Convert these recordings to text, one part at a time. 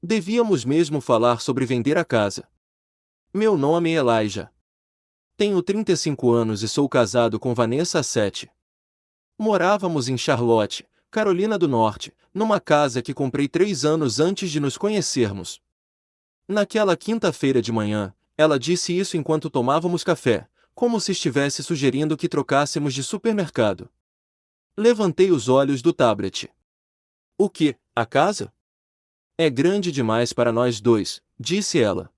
Devíamos mesmo falar sobre vender a casa. Meu nome é Elijah. Tenho 35 anos e sou casado com Vanessa há 7. Morávamos em Charlotte, Carolina do Norte, numa casa que comprei 3 anos antes de nos conhecermos. Naquela quinta-feira de manhã, ela disse isso enquanto tomávamos café, como se estivesse sugerindo que trocássemos de supermercado. Levantei os olhos do tablet. O que, a casa? É grande demais para nós dois, disse ela.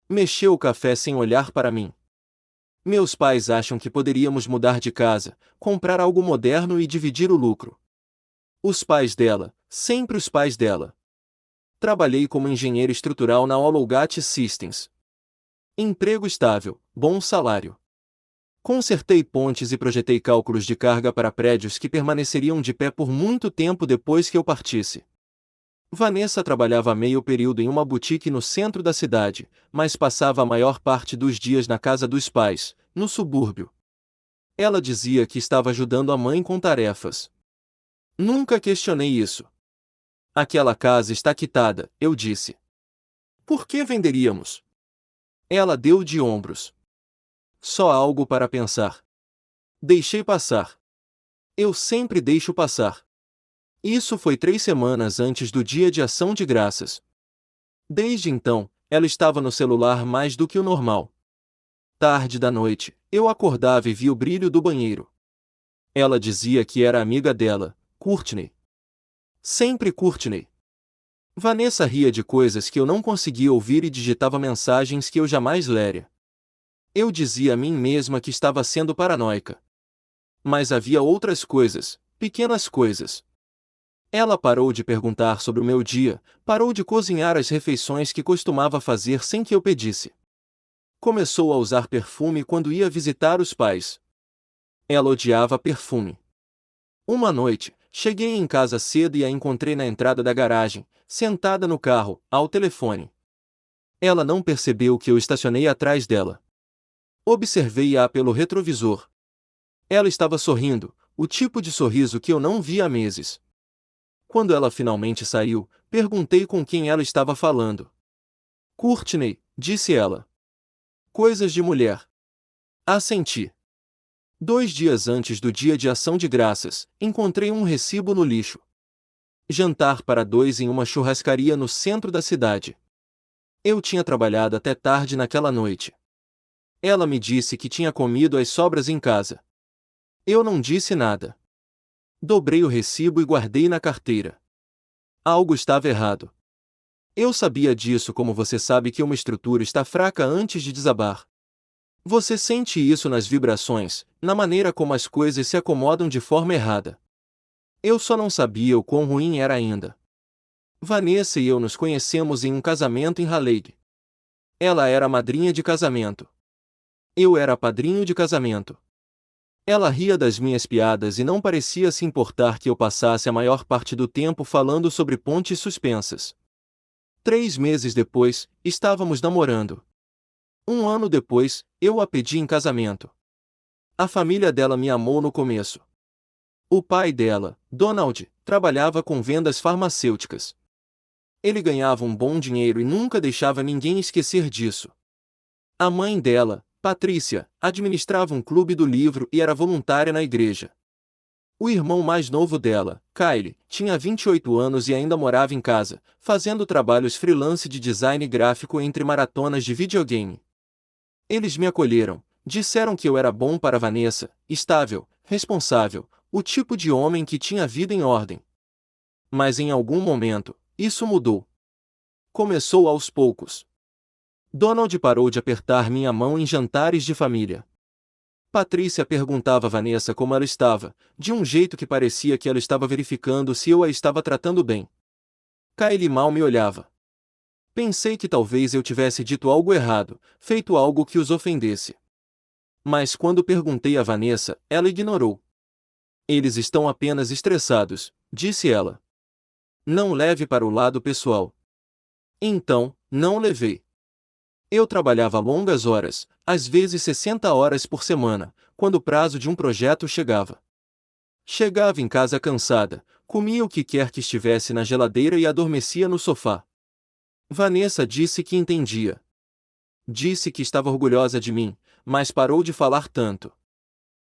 Mexeu o café sem olhar para mim. Meus pais acham que poderíamos mudar de casa, comprar algo moderno e dividir o lucro. Os pais dela, sempre os pais dela. Trabalhei como engenheiro estrutural na Hologat Systems. Emprego estável, bom salário. Consertei pontes e projetei cálculos de carga para prédios que permaneceriam de pé por muito tempo depois que eu partisse. Vanessa trabalhava meio período em uma boutique no centro da cidade, mas passava a maior parte dos dias na casa dos pais, no subúrbio. Ela dizia que estava ajudando a mãe com tarefas. Nunca questionei isso. Aquela casa está quitada, eu disse. Por que venderíamos? Ela deu de ombros. Só algo para pensar. Deixei passar. Eu sempre deixo passar. Isso foi 3 semanas antes do Dia de Ação de Graças. Desde então, ela estava no celular mais do que o normal. Tarde da noite, eu acordava e via o brilho do banheiro. Ela dizia que era amiga dela, Courtney. Sempre Courtney. Vanessa ria de coisas que eu não conseguia ouvir e digitava mensagens que eu jamais leria. Eu dizia a mim mesma que estava sendo paranoica. Mas havia outras coisas, pequenas coisas. Ela parou de perguntar sobre o meu dia, parou de cozinhar as refeições que costumava fazer sem que eu pedisse. Começou a usar perfume quando ia visitar os pais. Ela odiava perfume. Uma noite, cheguei em casa cedo e a encontrei na entrada da garagem, sentada no carro, ao telefone. Ela não percebeu que eu estacionei atrás dela. Observei-a pelo retrovisor. Ela estava sorrindo, o tipo de sorriso que eu não via há meses. Quando ela finalmente saiu, perguntei com quem ela estava falando. Courtney, disse ela. Coisas de mulher. Assenti. 2 dias antes do Dia de Ação de Graças, encontrei um recibo no lixo. Jantar para 2 em uma churrascaria no centro da cidade. Eu tinha trabalhado até tarde naquela noite. Ela me disse que tinha comido as sobras em casa. Eu não disse nada. Dobrei o recibo e guardei na carteira. Algo estava errado. Eu sabia disso como você sabe que uma estrutura está fraca antes de desabar. Você sente isso nas vibrações, na maneira como as coisas se acomodam de forma errada. Eu só não sabia o quão ruim era ainda. Vanessa e eu nos conhecemos em um casamento em Raleigh. Ela era a madrinha de casamento. Eu era padrinho de casamento. Ela ria das minhas piadas e não parecia se importar que eu passasse a maior parte do tempo falando sobre pontes suspensas. 3 meses depois, estávamos namorando. 1 ano depois, eu a pedi em casamento. A família dela me amou no começo. O pai dela, Donald, trabalhava com vendas farmacêuticas. Ele ganhava um bom dinheiro e nunca deixava ninguém esquecer disso. A mãe dela, Patrícia, administrava um clube do livro e era voluntária na igreja. O irmão mais novo dela, Kyle, tinha 28 anos e ainda morava em casa, fazendo trabalhos freelance de design gráfico entre maratonas de videogame. Eles me acolheram, disseram que eu era bom para Vanessa, estável, responsável, o tipo de homem que tinha a vida em ordem. Mas em algum momento, isso mudou. Começou aos poucos. Donald parou de apertar minha mão em jantares de família. Patrícia perguntava a Vanessa como ela estava, de um jeito que parecia que ela estava verificando se eu a estava tratando bem. Kylie mal me olhava. Pensei que talvez eu tivesse dito algo errado, feito algo que os ofendesse. Mas quando perguntei a Vanessa, ela ignorou. Eles estão apenas estressados, disse ela. Não leve para o lado pessoal. Então, não levei. Eu trabalhava longas horas, às vezes 60 horas por semana, quando o prazo de um projeto chegava. Chegava em casa cansada, comia o que quer que estivesse na geladeira e adormecia no sofá. Vanessa disse que entendia. Disse que estava orgulhosa de mim, mas parou de falar tanto.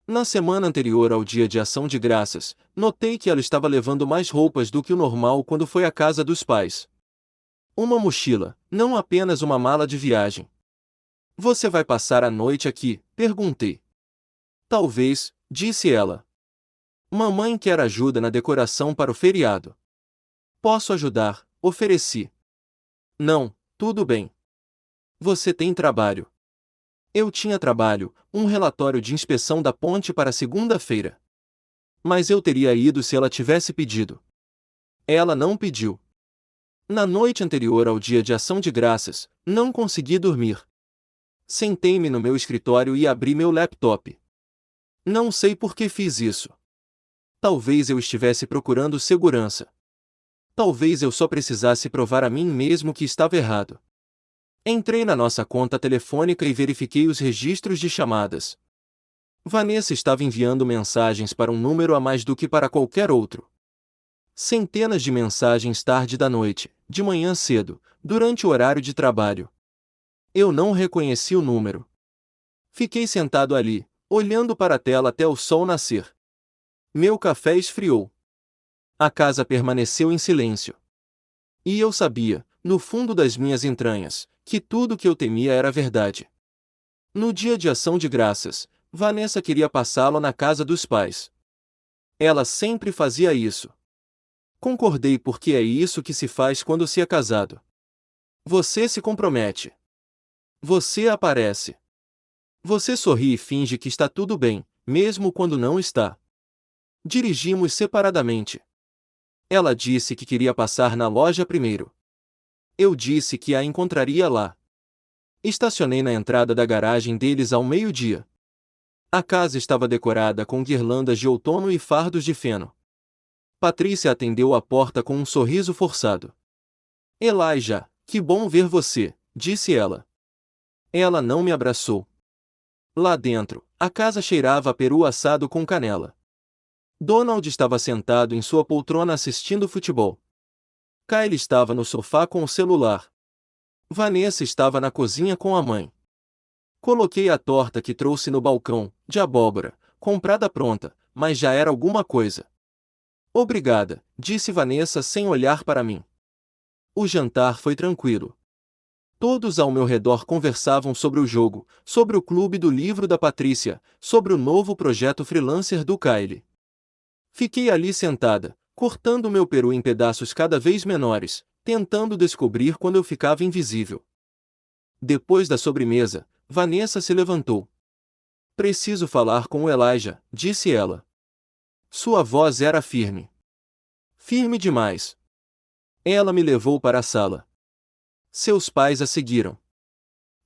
Na semana anterior ao Dia de Ação de Graças, notei que ela estava levando mais roupas do que o normal quando foi à casa dos pais. Uma mochila, não apenas uma mala de viagem. Você vai passar a noite aqui? Perguntei. Talvez, disse ela. Mamãe quer ajuda na decoração para o feriado. Posso ajudar, ofereci. Não, tudo bem. Você tem trabalho. Eu tinha trabalho, um relatório de inspeção da ponte para segunda-feira. Mas eu teria ido se ela tivesse pedido. Ela não pediu. Na noite anterior ao Dia de Ação de Graças, não consegui dormir. Sentei-me no meu escritório e abri meu laptop. Não sei por que fiz isso. Talvez eu estivesse procurando segurança. Talvez eu só precisasse provar a mim mesmo que estava errado. Entrei na nossa conta telefônica e verifiquei os registros de chamadas. Vanessa estava enviando mensagens para um número a mais do que para qualquer outro. Centenas de mensagens tarde da noite, de manhã cedo, durante o horário de trabalho. Eu não reconheci o número. Fiquei sentado ali, olhando para a tela até o sol nascer. Meu café esfriou. A casa permaneceu em silêncio. E eu sabia, no fundo das minhas entranhas, que tudo o que eu temia era verdade. No Dia de Ação de Graças, Vanessa queria passá-lo na casa dos pais. Ela sempre fazia isso. Concordei porque é isso que se faz quando se é casado. Você se compromete. Você aparece. Você sorri e finge que está tudo bem, mesmo quando não está. Dirigimos separadamente. Ela disse que queria passar na loja primeiro. Eu disse que a encontraria lá. Estacionei na entrada da garagem deles ao meio-dia. A casa estava decorada com guirlandas de outono e fardos de feno. Patrícia atendeu a porta com um sorriso forçado. Elijah, que bom ver você, disse ela. Ela não me abraçou. Lá dentro, a casa cheirava a peru assado com canela. Donald estava sentado em sua poltrona assistindo futebol. Kyle estava no sofá com o celular. Vanessa estava na cozinha com a mãe. Coloquei a torta que trouxe no balcão, de abóbora, comprada pronta, mas já era alguma coisa. Obrigada, disse Vanessa sem olhar para mim. O jantar foi tranquilo. Todos ao meu redor conversavam sobre o jogo, sobre o clube do livro da Patrícia, sobre o novo projeto freelancer do Kyle. Fiquei ali sentada, cortando meu peru em pedaços cada vez menores, tentando descobrir quando eu ficava invisível. Depois da sobremesa, Vanessa se levantou. Preciso falar com o Elijah, disse ela. Sua voz era firme. Firme demais. Ela me levou para a sala. Seus pais a seguiram.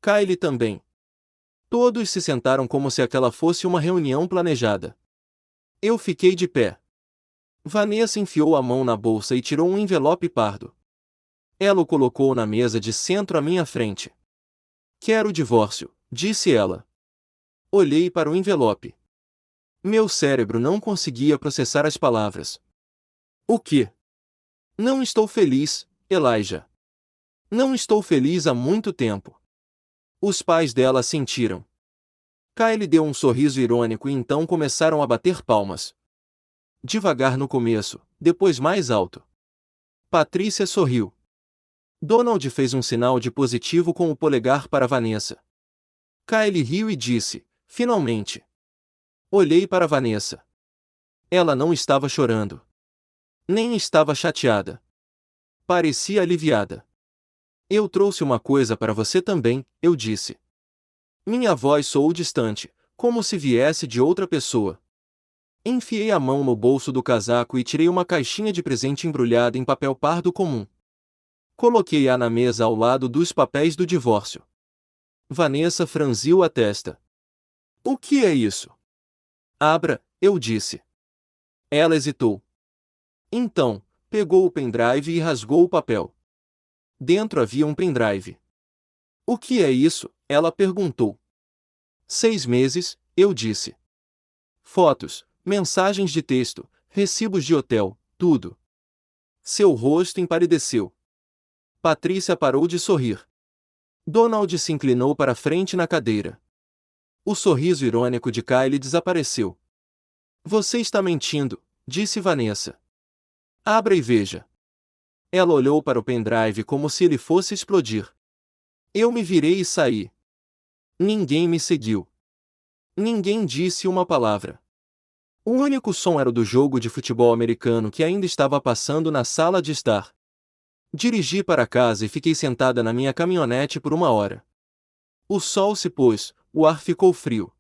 Kyle também. Todos se sentaram como se aquela fosse uma reunião planejada. Eu fiquei de pé. Vanessa enfiou a mão na bolsa e tirou um envelope pardo. Ela o colocou na mesa de centro à minha frente. Quero o divórcio, disse ela. Olhei para o envelope. Meu cérebro não conseguia processar as palavras. O quê? Não estou feliz, Elijah. Não estou feliz há muito tempo. Os pais dela sentiram. Kyle deu um sorriso irônico e então começaram a bater palmas. Devagar no começo, depois mais alto. Patrícia sorriu. Donald fez um sinal de positivo com o polegar para Vanessa. Kyle riu e disse, finalmente. Olhei para Vanessa. Ela não estava chorando. Nem estava chateada. Parecia aliviada. Eu trouxe uma coisa para você também, eu disse. Minha voz soou distante, como se viesse de outra pessoa. Enfiei a mão no bolso do casaco e tirei uma caixinha de presente embrulhada em papel pardo comum. Coloquei-a na mesa ao lado dos papéis do divórcio. Vanessa franziu a testa. O que é isso? Abra, eu disse. Ela hesitou. Então, pegou o pendrive e rasgou o papel. Dentro havia um pendrive. O que é isso? Ela perguntou. 6 meses, eu disse. Fotos, mensagens de texto, recibos de hotel, tudo. Seu rosto empalideceu. Patrícia parou de sorrir. Donald se inclinou para a frente na cadeira. O sorriso irônico de Kylie desapareceu. Você está mentindo, disse Vanessa. Abra e veja. Ela olhou para o pendrive como se ele fosse explodir. Eu me virei e saí. Ninguém me seguiu. Ninguém disse uma palavra. O único som era o do jogo de futebol americano que ainda estava passando na sala de estar. Dirigi para casa e fiquei sentada na minha caminhonete por 1 hora. O sol se pôs, o ar ficou frio.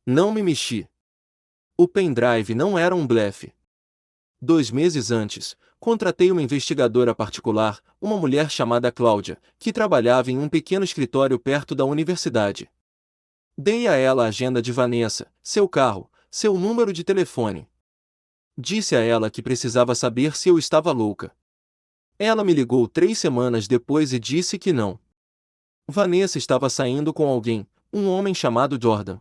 Não me mexi. O pendrive não era um blefe. 2 meses antes, contratei uma investigadora particular, uma mulher chamada Cláudia, que trabalhava em um pequeno escritório perto da universidade. Dei a ela a agenda de Vanessa, seu carro, seu número de telefone. Disse a ela que precisava saber se eu estava louca. Ela me ligou 3 semanas depois e disse que não. Vanessa estava saindo com alguém, um homem chamado Jordan.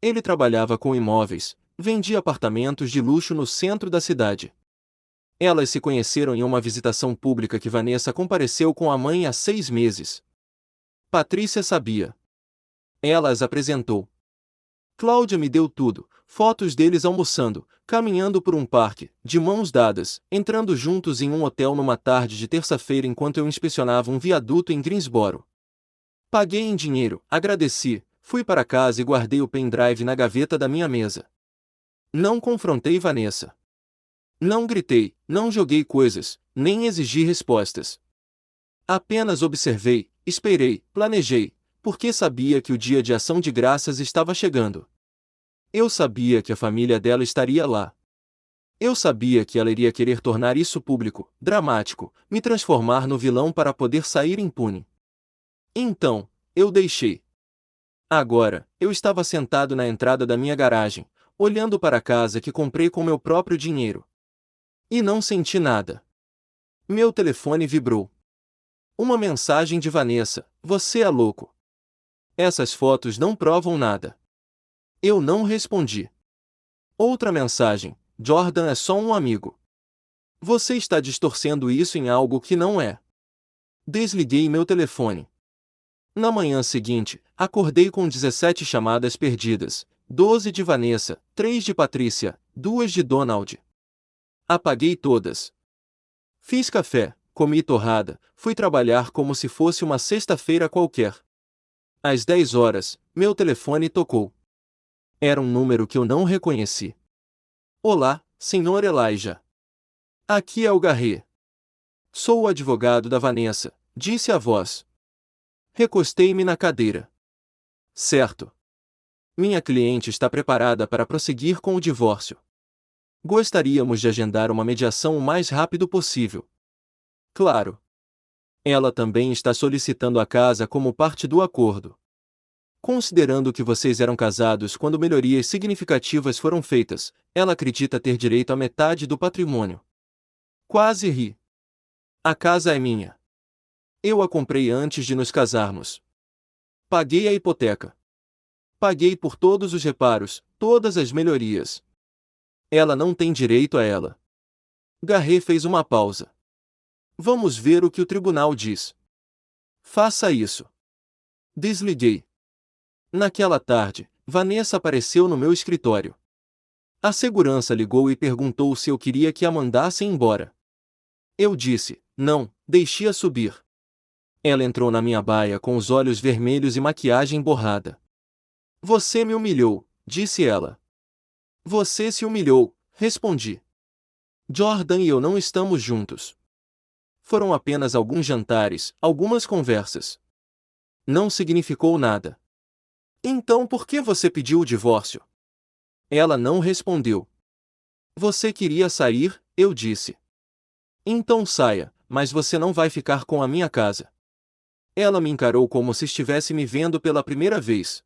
Ele trabalhava com imóveis, vendia apartamentos de luxo no centro da cidade. Elas se conheceram em uma visitação pública que Vanessa compareceu com a mãe há 6 meses. Patrícia sabia. Ela as apresentou. Cláudia me deu tudo, fotos deles almoçando, caminhando por um parque, de mãos dadas, entrando juntos em um hotel numa tarde de terça-feira enquanto eu inspecionava um viaduto em Greensboro. Paguei em dinheiro, agradeci, fui para casa e guardei o pendrive na gaveta da minha mesa. Não confrontei Vanessa. Não gritei, não joguei coisas, nem exigi respostas. Apenas observei, esperei, planejei, porque sabia que o dia de ação de graças estava chegando. Eu sabia que a família dela estaria lá. Eu sabia que ela iria querer tornar isso público, dramático, me transformar no vilão para poder sair impune. Então, eu deixei. Agora, eu estava sentado na entrada da minha garagem, olhando para a casa que comprei com meu próprio dinheiro. E não senti nada. Meu telefone vibrou. Uma mensagem de Vanessa: você é louco. Essas fotos não provam nada. Eu não respondi. Outra mensagem: Jordan é só um amigo. Você está distorcendo isso em algo que não é. Desliguei meu telefone. Na manhã seguinte, acordei com 17 chamadas perdidas, 12 de Vanessa, 3 de Patrícia, 2 de Donald. Apaguei todas. Fiz café, comi torrada, fui trabalhar como se fosse uma sexta-feira qualquer. Às 10 horas, meu telefone tocou. Era um número que eu não reconheci. Olá, Sr. Elijah. Aqui é o Garret. Sou o advogado da Vanessa, disse a voz. Recostei-me na cadeira. Certo. Minha cliente está preparada para prosseguir com o divórcio. Gostaríamos de agendar uma mediação o mais rápido possível. Claro. Ela também está solicitando a casa como parte do acordo. Considerando que vocês eram casados quando melhorias significativas foram feitas, ela acredita ter direito à metade do patrimônio. Quase ri. A casa é minha. Eu a comprei antes de nos casarmos. Paguei a hipoteca. Paguei por todos os reparos, todas as melhorias. Ela não tem direito a ela. Garret fez uma pausa. Vamos ver o que o tribunal diz. Faça isso. Desliguei. Naquela tarde, Vanessa apareceu no meu escritório. A segurança ligou e perguntou se eu queria que a mandassem embora. Eu disse, não, deixe-a subir. Ela entrou na minha baia com os olhos vermelhos e maquiagem borrada. Você me humilhou, disse ela. Você se humilhou, respondi. Jordan e eu não estamos juntos. Foram apenas alguns jantares, algumas conversas. Não significou nada. Então por que você pediu o divórcio? Ela não respondeu. Você queria sair, eu disse. Então saia, mas você não vai ficar com a minha casa. Ela me encarou como se estivesse me vendo pela primeira vez.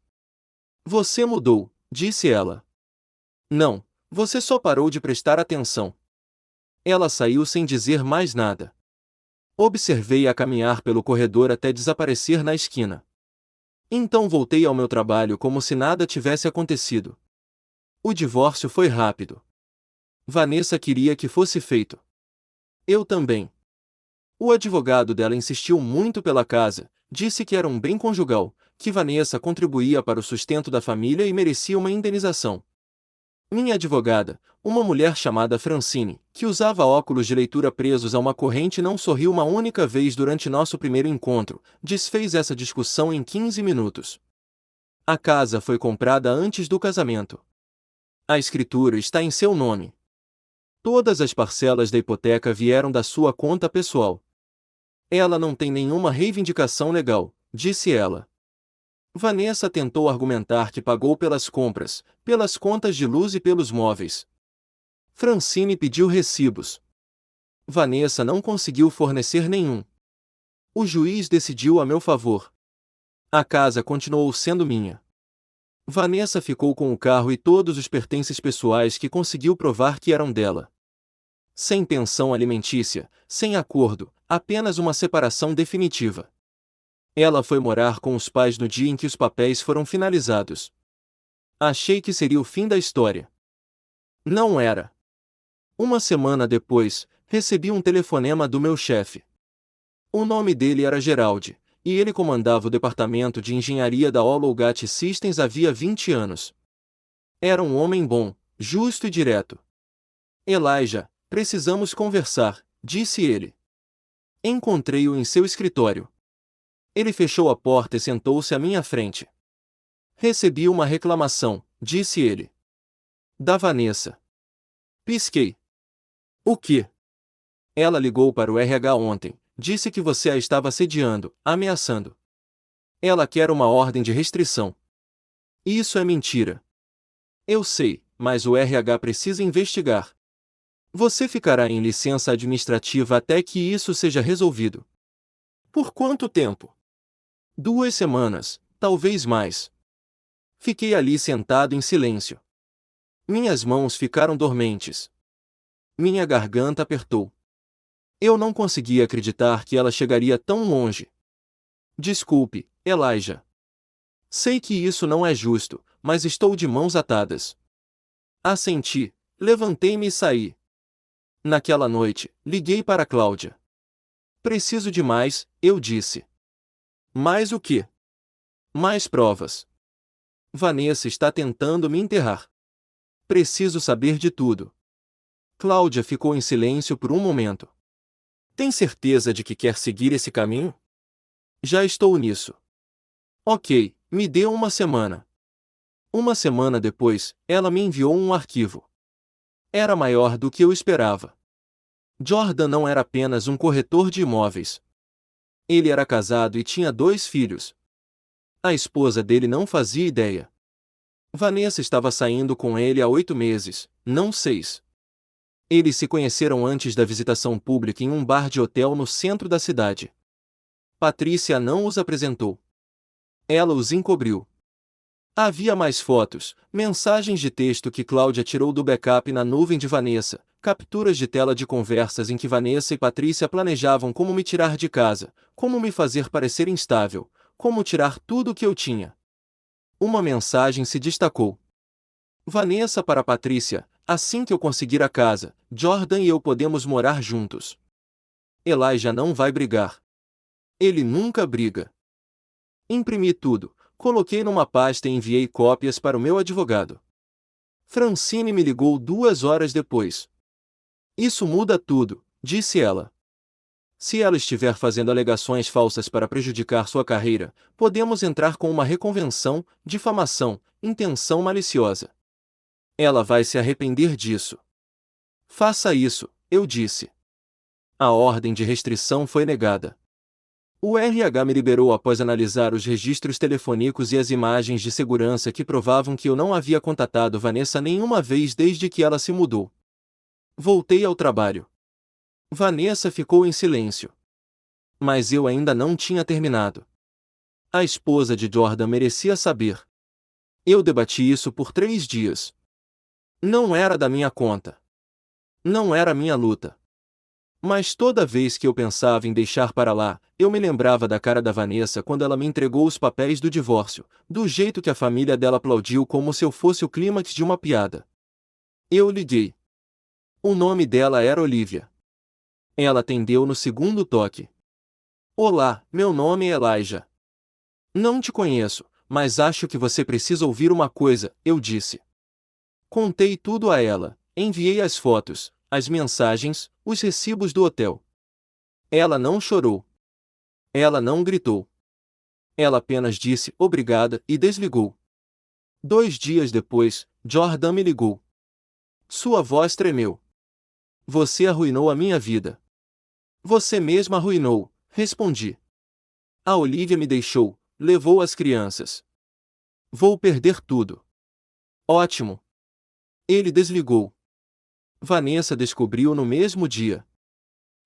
Você mudou, disse ela. Não, você só parou de prestar atenção. Ela saiu sem dizer mais nada. Observei-a caminhar pelo corredor até desaparecer na esquina. Então voltei ao meu trabalho como se nada tivesse acontecido. O divórcio foi rápido. Vanessa queria que fosse feito. Eu também. O advogado dela insistiu muito pela casa, disse que era um bem conjugal, que Vanessa contribuía para o sustento da família e merecia uma indenização. Minha advogada, uma mulher chamada Francine, que usava óculos de leitura presos a uma corrente, não sorriu uma única vez durante nosso primeiro encontro, desfez essa discussão em 15 minutos. A casa foi comprada antes do casamento. A escritura está em seu nome. Todas as parcelas da hipoteca vieram da sua conta pessoal. Ela não tem nenhuma reivindicação legal, disse ela. Vanessa tentou argumentar que pagou pelas compras, pelas contas de luz e pelos móveis. Francine pediu recibos. Vanessa não conseguiu fornecer nenhum. O juiz decidiu a meu favor. A casa continuou sendo minha. Vanessa ficou com o carro e todos os pertences pessoais que conseguiu provar que eram dela. Sem pensão alimentícia, sem acordo, apenas uma separação definitiva. Ela foi morar com os pais no dia em que os papéis foram finalizados. Achei que seria o fim da história. Não era. Uma semana depois, recebi um telefonema do meu chefe. O nome dele era Geraldi, e ele comandava o departamento de engenharia da Hologat Systems havia 20 anos. Era um homem bom, justo e direto. Elijah, precisamos conversar, disse ele. Encontrei-o em seu escritório. Ele fechou a porta e sentou-se à minha frente. Recebi uma reclamação, disse ele. Da Vanessa. Pisquei. O quê? Ela ligou para o RH ontem, disse que você a estava assediando, ameaçando. Ela quer uma ordem de restrição. Isso é mentira. Eu sei, mas o RH precisa investigar. Você ficará em licença administrativa até que isso seja resolvido. Por quanto tempo? 2 semanas, talvez mais. Fiquei ali sentado em silêncio. Minhas mãos ficaram dormentes. Minha garganta apertou. Eu não conseguia acreditar que ela chegaria tão longe. Desculpe, Elijah. Sei que isso não é justo, mas estou de mãos atadas. Assenti, levantei-me e saí. Naquela noite, liguei para Cláudia. Preciso de mais, eu disse. Mais o quê? Mais provas. Vanessa está tentando me enterrar. Preciso saber de tudo. Cláudia ficou em silêncio por um momento. Tem certeza de que quer seguir esse caminho? Já estou nisso. Ok, me dê uma semana. Uma semana depois, ela me enviou um arquivo. Era maior do que eu esperava. Jordan não era apenas um corretor de imóveis. Ele era casado e tinha 2 filhos. A esposa dele não fazia ideia. Vanessa estava saindo com ele há 8 meses, não 6. Eles se conheceram antes da visitação pública em um bar de hotel no centro da cidade. Patrícia não os apresentou. Ela os encobriu. Havia mais fotos, mensagens de texto que Cláudia tirou do backup na nuvem de Vanessa, capturas de tela de conversas em que Vanessa e Patrícia planejavam como me tirar de casa, como me fazer parecer instável, como tirar tudo o que eu tinha. Uma mensagem se destacou. Vanessa para Patrícia: assim que eu conseguir a casa, Jordan e eu podemos morar juntos. Elijah não vai brigar. Ele nunca briga. Imprimi tudo, coloquei numa pasta e enviei cópias para o meu advogado. Francine me ligou 2 horas depois. Isso muda tudo, disse ela. Se ela estiver fazendo alegações falsas para prejudicar sua carreira, podemos entrar com uma reconvenção, difamação, intenção maliciosa. Ela vai se arrepender disso. Faça isso, eu disse. A ordem de restrição foi negada. O RH me liberou após analisar os registros telefônicos e as imagens de segurança que provavam que eu não havia contatado Vanessa nenhuma vez desde que ela se mudou. Voltei ao trabalho. Vanessa ficou em silêncio. Mas eu ainda não tinha terminado. A esposa de Jordan merecia saber. Eu debati isso por 3 dias. Não era da minha conta. Não era minha luta. Mas toda vez que eu pensava em deixar para lá, eu me lembrava da cara da Vanessa quando ela me entregou os papéis do divórcio, do jeito que a família dela aplaudiu como se eu fosse o clímax de uma piada. Eu liguei. O nome dela era Olivia. Ela atendeu no segundo toque. Olá, meu nome é Elijah. Não te conheço, mas acho que você precisa ouvir uma coisa, eu disse. Contei tudo a ela, enviei as fotos, as mensagens, os recibos do hotel. Ela não chorou. Ela não gritou. Ela apenas disse obrigada e desligou. 2 dias depois, Jordan me ligou. Sua voz tremeu. Você arruinou a minha vida. Você mesma arruinou, respondi. A Olivia me deixou, levou as crianças. Vou perder tudo. Ótimo. Ele desligou. Vanessa descobriu no mesmo dia.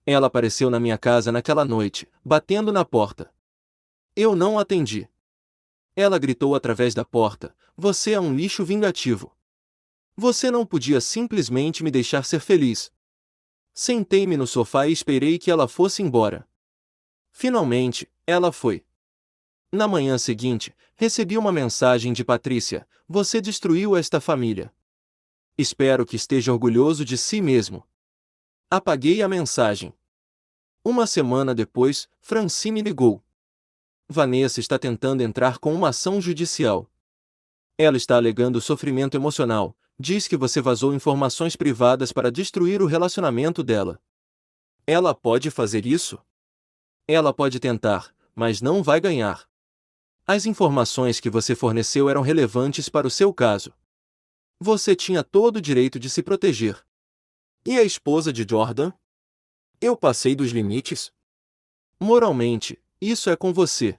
Ela apareceu na minha casa naquela noite, batendo na porta. Eu não atendi. Ela gritou através da porta: você é um lixo vingativo. Você não podia simplesmente me deixar ser feliz. Sentei-me no sofá e esperei que ela fosse embora. Finalmente, ela foi. Na manhã seguinte, recebi uma mensagem de Patrícia: você destruiu esta família. Espero que esteja orgulhoso de si mesmo. Apaguei a mensagem. Uma semana depois, Francine ligou. Vanessa está tentando entrar com uma ação judicial. Ela está alegando sofrimento emocional, diz que você vazou informações privadas para destruir o relacionamento dela. Ela pode fazer isso? Ela pode tentar, mas não vai ganhar. As informações que você forneceu eram relevantes para o seu caso. Você tinha todo o direito de se proteger. E a esposa de Jordan? Eu passei dos limites? Moralmente, isso é com você.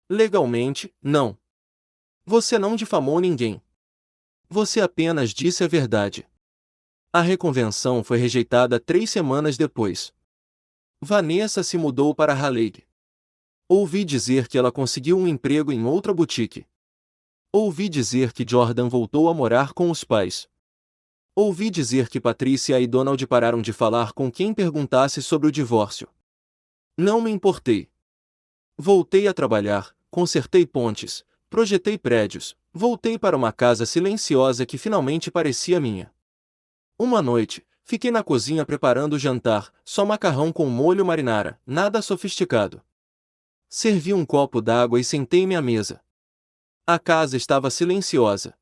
Legalmente, não. Você não difamou ninguém. Você apenas disse a verdade. A reconvenção foi rejeitada 3 semanas depois. Vanessa se mudou para Raleigh. Ouvi dizer que ela conseguiu um emprego em outra boutique. Ouvi dizer que Jordan voltou a morar com os pais. Ouvi dizer que Patrícia e Donald pararam de falar com quem perguntasse sobre o divórcio. Não me importei. Voltei a trabalhar, consertei pontes, projetei prédios, voltei para uma casa silenciosa que finalmente parecia minha. Uma noite, fiquei na cozinha preparando o jantar, só macarrão com molho marinara, nada sofisticado. Servi um copo d'água e sentei-me à mesa. A casa estava silenciosa.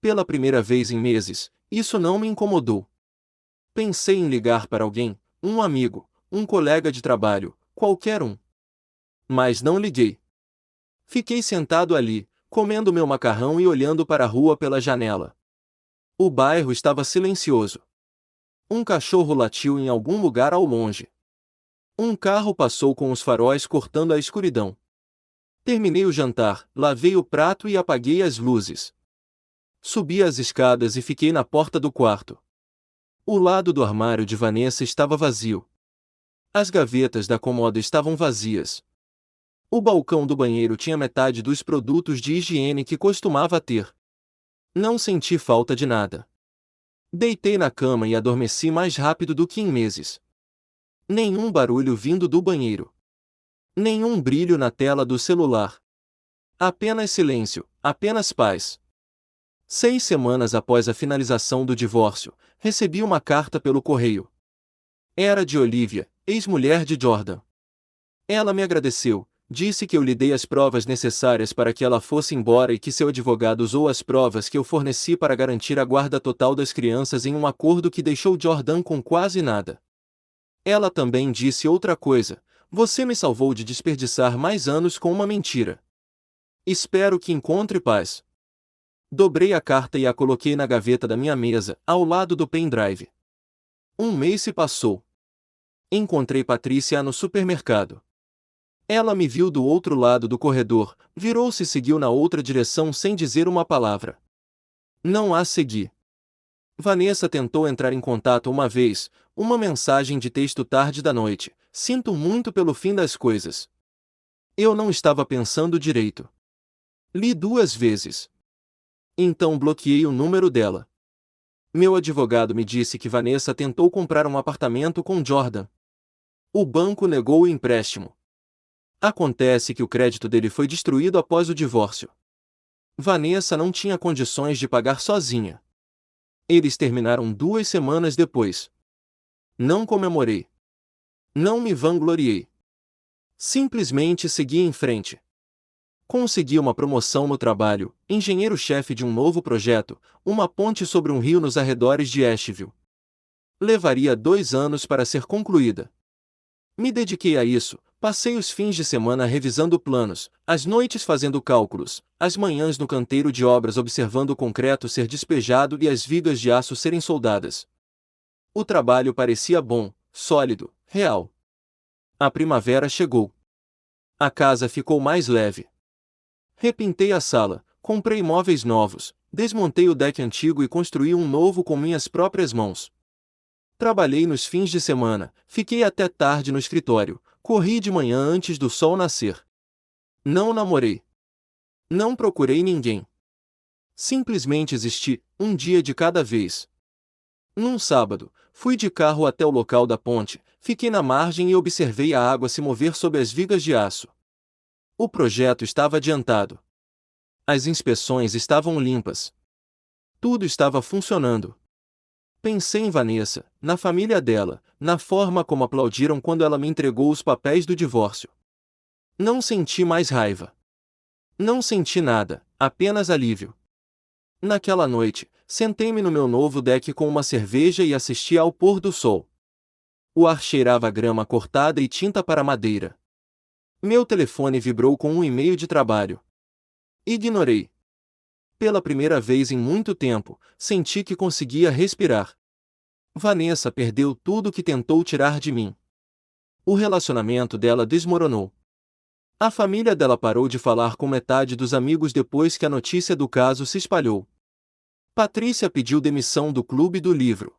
Pela primeira vez em meses, isso não me incomodou. Pensei em ligar para alguém, um amigo, um colega de trabalho, qualquer um. Mas não liguei. Fiquei sentado ali, comendo meu macarrão e olhando para a rua pela janela. O bairro estava silencioso. Um cachorro latiu em algum lugar ao longe. Um carro passou com os faróis cortando a escuridão. Terminei o jantar, lavei o prato e apaguei as luzes. Subi as escadas e fiquei na porta do quarto. O lado do armário de Vanessa estava vazio. As gavetas da cômoda estavam vazias. O balcão do banheiro tinha metade dos produtos de higiene que costumava ter. Não senti falta de nada. Deitei na cama e adormeci mais rápido do que em meses. Nenhum barulho vindo do banheiro. Nenhum brilho na tela do celular. Apenas silêncio, apenas paz. 6 semanas após a finalização do divórcio, recebi uma carta pelo correio. Era de Olivia, ex-mulher de Jordan. Ela me agradeceu, disse que eu lhe dei as provas necessárias para que ela fosse embora e que seu advogado usou as provas que eu forneci para garantir a guarda total das crianças em um acordo que deixou Jordan com quase nada. Ela também disse outra coisa: você me salvou de desperdiçar mais anos com uma mentira. Espero que encontre paz. Dobrei a carta e a coloquei na gaveta da minha mesa, ao lado do pendrive. 1 mês se passou. Encontrei Patrícia no supermercado. Ela me viu do outro lado do corredor, virou-se e seguiu na outra direção sem dizer uma palavra. Não a segui. Vanessa tentou entrar em contato uma vez, uma mensagem de texto tarde da noite: sinto muito pelo fim das coisas. Eu não estava pensando direito. Li 2 vezes. Então bloqueei o número dela. Meu advogado me disse que Vanessa tentou comprar um apartamento com Jordan. O banco negou o empréstimo. Acontece que o crédito dele foi destruído após o divórcio. Vanessa não tinha condições de pagar sozinha. Eles terminaram 2 semanas depois. Não comemorei. Não me vangloriei. Simplesmente segui em frente. Consegui uma promoção no trabalho, engenheiro-chefe de um novo projeto, uma ponte sobre um rio nos arredores de Asheville. Levaria 2 anos para ser concluída. Me dediquei a isso, passei os fins de semana revisando planos, as noites fazendo cálculos, as manhãs no canteiro de obras observando o concreto ser despejado e as vigas de aço serem soldadas. O trabalho parecia bom, sólido, real. A primavera chegou. A casa ficou mais leve. Repintei a sala, comprei móveis novos, desmontei o deck antigo e construí um novo com minhas próprias mãos. Trabalhei nos fins de semana, fiquei até tarde no escritório, corri de manhã antes do sol nascer. Não namorei. Não procurei ninguém. Simplesmente existi, um dia de cada vez. Num sábado, fui de carro até o local da ponte, fiquei na margem e observei a água se mover sob as vigas de aço. O projeto estava adiantado. As inspeções estavam limpas. Tudo estava funcionando. Pensei em Vanessa, na família dela, na forma como aplaudiram quando ela me entregou os papéis do divórcio. Não senti mais raiva. Não senti nada, apenas alívio. Naquela noite, sentei-me no meu novo deck com uma cerveja e assisti ao pôr do sol. O ar cheirava grama cortada e tinta para madeira. Meu telefone vibrou com um e-mail de trabalho. Ignorei. Pela primeira vez em muito tempo, senti que conseguia respirar. Vanessa perdeu tudo que tentou tirar de mim. O relacionamento dela desmoronou. A família dela parou de falar com metade dos amigos depois que a notícia do caso se espalhou. Patrícia pediu demissão do clube do livro.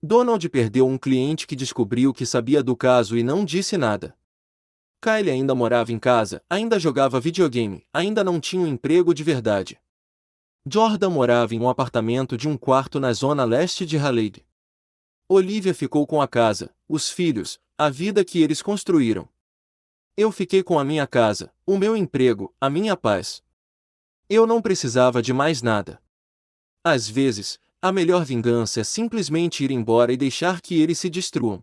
Donald perdeu um cliente que descobriu que sabia do caso e não disse nada. Kylie ainda morava em casa, ainda jogava videogame, ainda não tinha um emprego de verdade. Jordan morava em um apartamento de um quarto na zona leste de Raleigh. Olivia ficou com a casa, os filhos, a vida que eles construíram. Eu fiquei com a minha casa, o meu emprego, a minha paz. Eu não precisava de mais nada. Às vezes, a melhor vingança é simplesmente ir embora e deixar que eles se destruam.